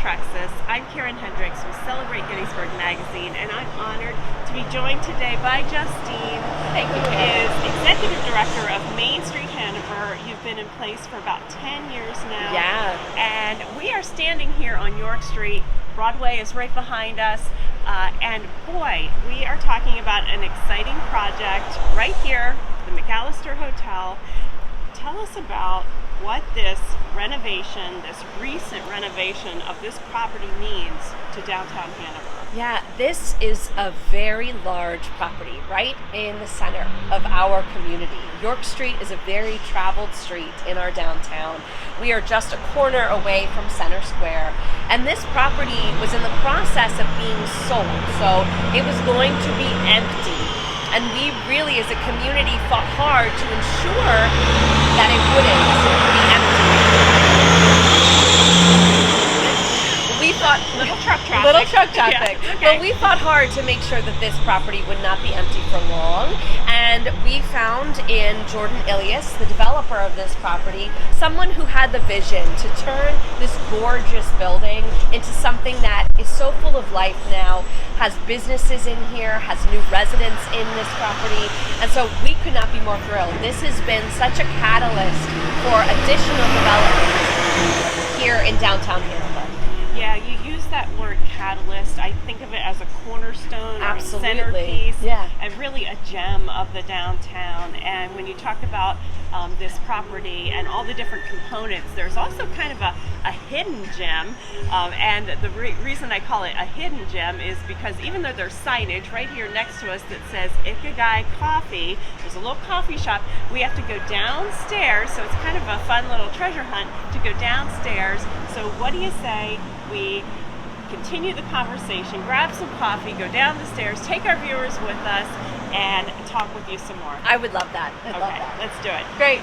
Trucksess. I'm Hendricks with Celebrate Gettysburg Magazine, and I'm honored to be joined today by Justine, who is Executive Director of Main Street Hanover. You've been in place for about 10 years now. Yeah. And we are standing here on York Street. Broadway is right behind us. And boy, we are talking about an exciting project right here, the McAllister Hotel. Tell us about what this renovation, this recent renovation of this property means to downtown Hanover. Yeah, this is a very large property right in the center of our community. York Street is a very traveled street in our downtown. We are just a corner away from Center Square, and this property was in the process of being sold, so it was going to be empty. And we really, as a community, fought hard to ensure that it wouldn't be empty. We thought Little truck traffic. Yeah, okay. But we fought hard to make sure that this property would not be empty for long. And we found in Jordan Ilias, the developer of this property, someone who had the vision to turn this gorgeous building into something that is so full of life now, has businesses in here, has new residents in this property, and so we could not be more thrilled. This has been such a catalyst for additional development here in downtown Hanover. Yeah, you use that word catalyst. I think of it as a cornerstone or a Absolutely. centerpiece, Yeah. and really a gem of the downtown. And when you talk about this property and all the different components, there's also kind of a hidden gem. And the reason I call it a hidden gem is because even though there's signage right here next to us that says Ikigai Coffee, there's a little coffee shop, we have to go downstairs, so it's kind of a fun little treasure hunt to go downstairs. So what do you say we continue the conversation, grab some coffee, go down the stairs, take our viewers with us, and talk with you some more? I would love that. I'd love Okay, that. let's do it. Great.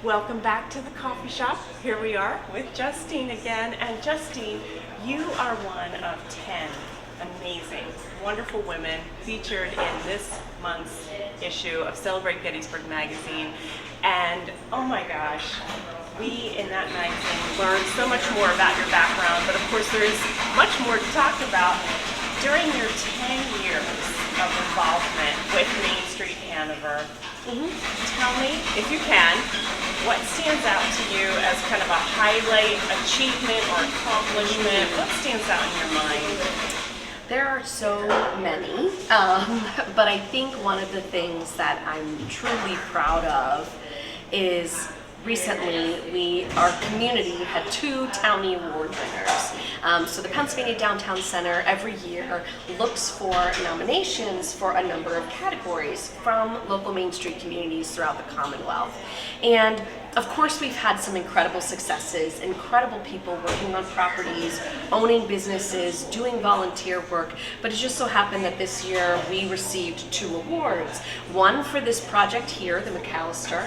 Welcome back to the coffee shop. Here we are with Justine again. And Justine, you are one of 10 amazing, wonderful women featured in this month's issue of Celebrate Gettysburg Magazine. And oh my gosh, we in that magazine learned so much more about your background, but of course there is much more to talk about. During your 10 years of involvement with Main Street Hanover, tell me, if you can, what stands out to you as kind of a highlight, achievement, or accomplishment? What stands out in your mind? There are so many, but I think one of the things that I'm truly proud of is recently our community had 2 Townie Award winners. So the Pennsylvania Downtown Center every year looks for nominations for a number of categories from local Main Street communities throughout the Commonwealth. And of course, we've had some incredible successes, incredible people working on properties, owning businesses, doing volunteer work, but it just so happened that this year we received 2 awards. One for this project here, the McAllister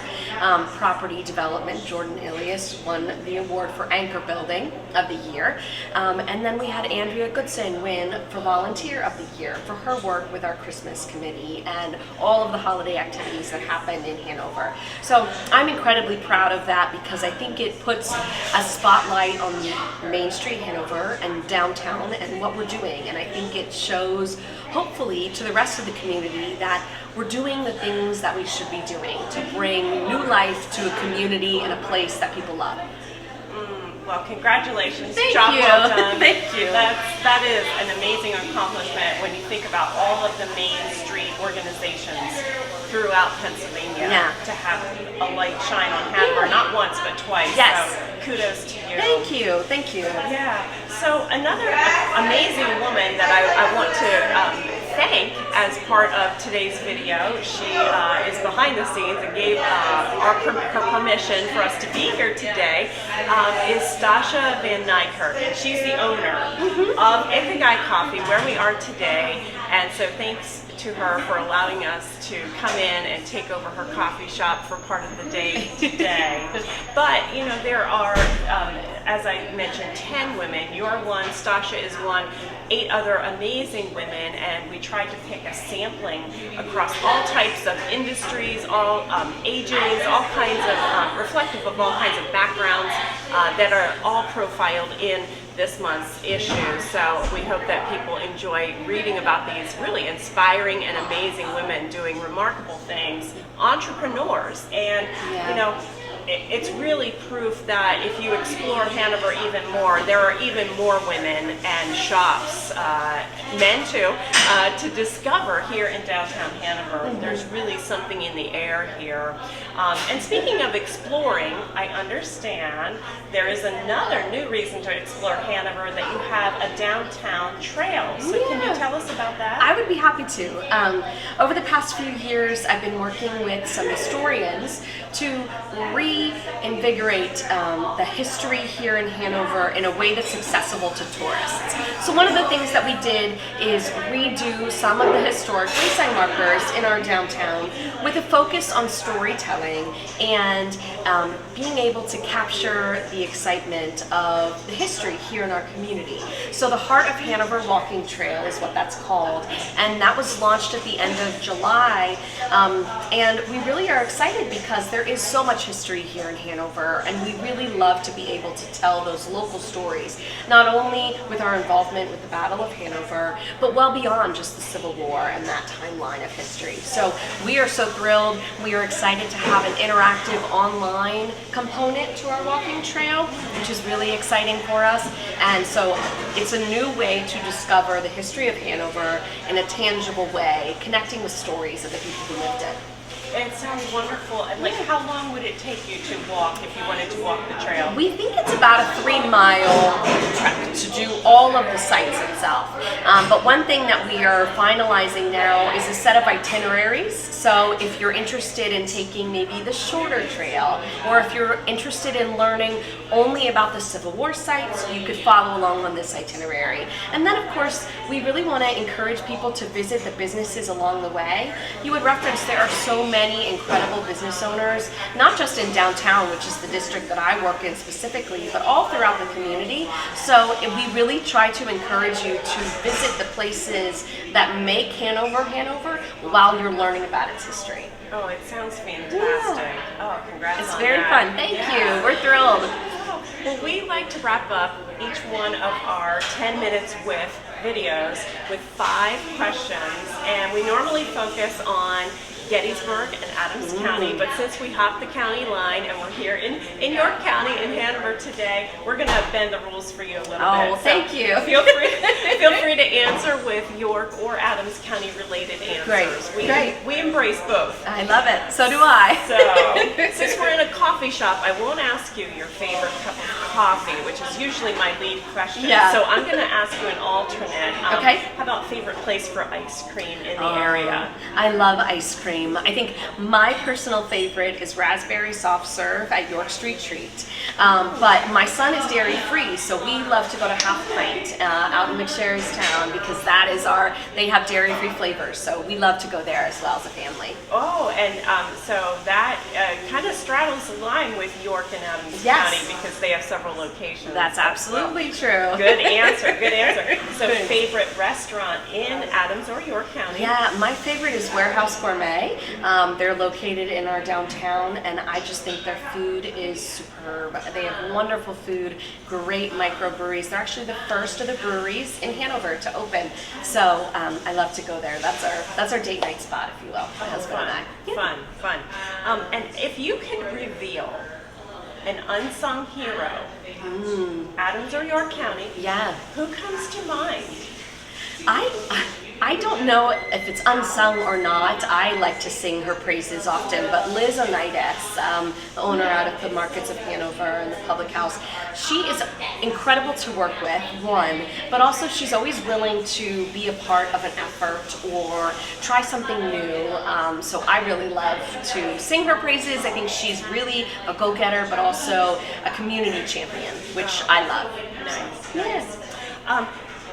Property Development. Jordan Ilias won the award for Anchor Building of the Year. And then we had Andrea Goodson win for Volunteer of the Year for her work with our Christmas committee and all of the holiday activities that happened in Hanover. So I'm incredibly proud of that because I think it puts a spotlight on Main Street Hanover and downtown and what we're doing, and I think it shows hopefully to the rest of the community that we're doing the things that we should be doing to bring new life to a community and a place that people love. Well, congratulations. Thank Job you. well done. Thank you. That is an amazing accomplishment when you think about all of the Main Street organizations throughout Pennsylvania. Yeah. To have a light shine on Hanover, not once but twice. Yes. So kudos to you. Thank you. Thank you. Yeah. So another amazing woman that I want to thank as part of today's video. She is behind the scenes and gave her permission for us to be here today, is Stasha Van Nykirk, and she's the owner of Ikigai Coffee, where we are today. And so thanks to her for allowing us to come in and take over her coffee shop for part of the day today. But, you know, there are, as I mentioned, 10 women. You're one, Stasha is one, 8 other amazing women, and we tried to pick a sampling across all types of industries, all ages, all kinds of, reflective of all kinds of backgrounds that are all profiled in this month's issue. So we hope that people enjoy reading about these really inspiring and amazing women doing remarkable things, entrepreneurs, and you know, it's really proof that if you explore Hanover even more, there are even more women and shops, men too, to discover here in downtown Hanover. There's really something in the air here. And speaking of exploring, I understand there is another new reason to explore Hanover, that you have a downtown trail. So can you tell us about that? I would be happy to. Over the past few years, I've been working with some historians to reinvigorate the history here in Hanover in a way that's accessible to tourists. So one of the things that we did is redo some of the historic wayside markers in our downtown with a focus on storytelling and being able to capture the excitement of the history here in our community. So the Heart of Hanover Walking Trail is what that's called, and that was launched at the end of July, and we really are excited because there is so much history here in Hanover, and we really love to be able to tell those local stories, not only with our involvement with the Battle of Hanover, but well beyond just the Civil War and that timeline of history. So we are so thrilled. We are excited to have an interactive online component to our walking trail, which is really exciting for us. And so it's a new way to discover the history of Hanover in a tangible way, connecting with stories of the people who lived it. It sounds wonderful. And like, how long would it take you to walk if you wanted to walk the trail? We think it's about a 3-mile trek to do all of the sites itself. But one thing that we are finalizing now is a set of itineraries. So if you're interested in taking maybe the shorter trail, or if you're interested in learning only about the Civil War sites, you could follow along on this itinerary. And then, of course, we really want to encourage people to visit the businesses along the way. You would reference there are so many incredible business owners, not just in downtown, which is the district that I work in specifically, but all throughout the community. So we really try to encourage you to visit the places that make Hanover, Hanover, while you're learning about its history. Oh, it sounds fantastic. Yeah. Oh, congrats It's on very that. fun. Thank you. We're thrilled. Well, we like to wrap up each one of our 10 minutes with videos with 5 questions, and we normally focus on Gettysburg and Adams County, but since we hopped the county line and we're here in York County in Hanover today, we're going to bend the rules for you a little bit. Oh, well, thank you. Feel free to answer with York or Adams County related answers. Great. We embrace both. I love it. So do I. So, since we're in a coffee shop, I won't ask you your favorite cup of coffee, which is usually my lead question. Yeah. So I'm going to ask you an alternate. Okay. How about favorite place for ice cream in the area? I love ice cream. I think my personal favorite is raspberry soft serve at York Street Treat. But my son is dairy free, so we love to go to Half Pint out in McSherrystown because that is they have dairy free flavors. So we love to go there as well as a family. Oh, and so that kind of straddles the line with York and Adams Yes. County because they have several locations. That's absolutely true. Good answer, good answer. So favorite restaurant in Adams or York County? Yeah, my favorite is Warehouse Gourmet. They're located in our downtown, and I just think their food is superb. They have wonderful food, great microbreweries. They're actually the first of the breweries in Hanover to open, so I love to go there. That's our date night spot, if you will. My husband and I. Yeah. Fun. And if you could reveal an unsung hero, Adams or York County, Yeah. who comes to mind? I don't know if it's unsung or not. I like to sing her praises often, but Liz Onidas, the owner out of the Markets of Hanover and the Public House, she is incredible to work with, one, but also she's always willing to be a part of an effort or try something new. So I really love to sing her praises. I think she's really a go-getter, but also a community champion, which I love. Nice. Yes.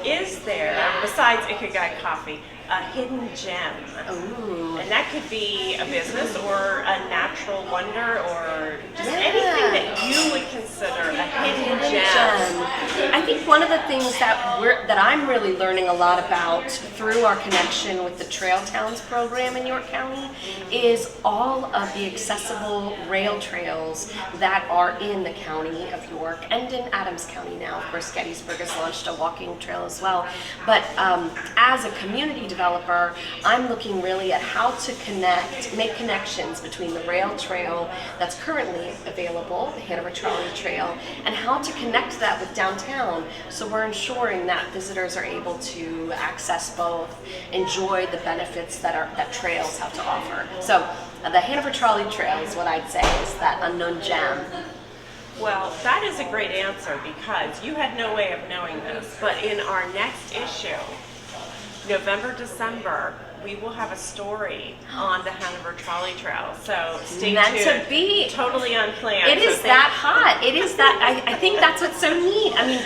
Is there, besides Ikigai Coffee, a hidden gem. Ooh. And that could be a business or a natural wonder or just anything that you would consider a hidden gem. I think one of the things that I'm really learning a lot about through our connection with the Trail Towns program in York County is all of the accessible rail trails that are in the county of York and in Adams County now. Of course, Gettysburg has launched a walking trail as well. But as a community developer, I'm looking really at how to make connections between the rail trail that's currently available, the Hanover Trolley Trail, and how to connect that with downtown. So we're ensuring that visitors are able to access both, enjoy the benefits that trails have to offer. So the Hanover Trolley Trail is what I'd say is that unknown gem. Well, that is a great answer because you had no way of knowing this, but in our next issue, November, December, we will have a story on the Hanover Trolley Trail. So stay Meant tuned. to be. Totally unplanned. It is that hot. It is that. I think that's what's so neat. I mean,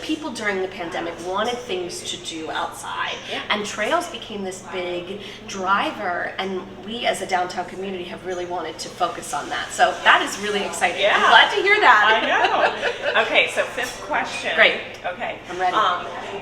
people during the pandemic wanted things to do outside, and trails became this big driver. And we, as a downtown community, have really wanted to focus on that. So that is really exciting. Yeah. I'm glad to hear that. I know. Okay, so fifth question. Great. Okay. I'm ready.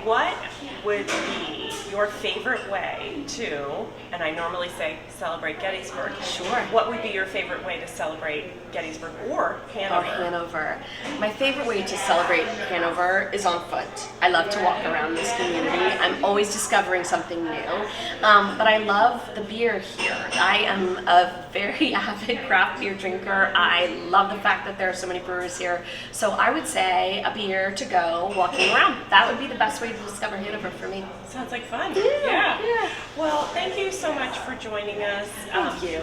What would be your favorite way to, and I normally say celebrate Gettysburg. Sure. What would be your favorite way to celebrate Gettysburg or Hanover? Or Hanover. My favorite way to celebrate Hanover is on foot. I love to walk around this community. I'm always discovering something new. But I love the beer here. I am a very avid craft beer drinker. I love the fact that there are so many brewers here. So I would say a beer to go walking around. That would be the best way to discover Hanover for me. Sounds like fun. Yeah. Well, thank you so much for joining us. Thank you.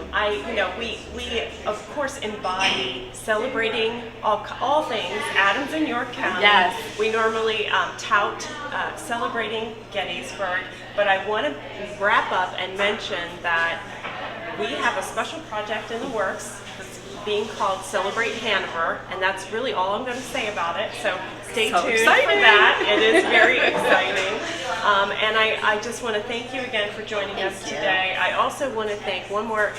We of course embody celebrating all things Adams and York County. Yes. We normally tout celebrating Gettysburg, but I want to wrap up and mention that we have a special project in the works that's being called Celebrate Hanover, and that's really all I'm going to say about it. So stay tuned for that. It is very exciting. And I just want to thank you again for joining us today. I also want to thank one more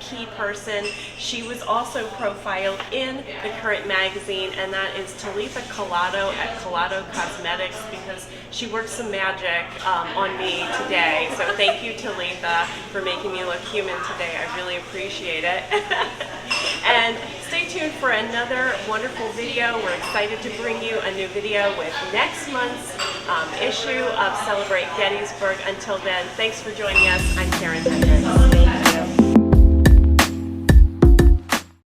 key person. She was also profiled in the current magazine, and that is Talitha Collado at Collado Cosmetics, because she worked some magic on me today. So thank you, Talitha, for making me look human today. I really appreciate it. And stay tuned for another wonderful video. We're excited to bring you a new video with next month's issue of Celebrate Gettysburg. Until then, thanks for joining us. I'm Karen Hendricks.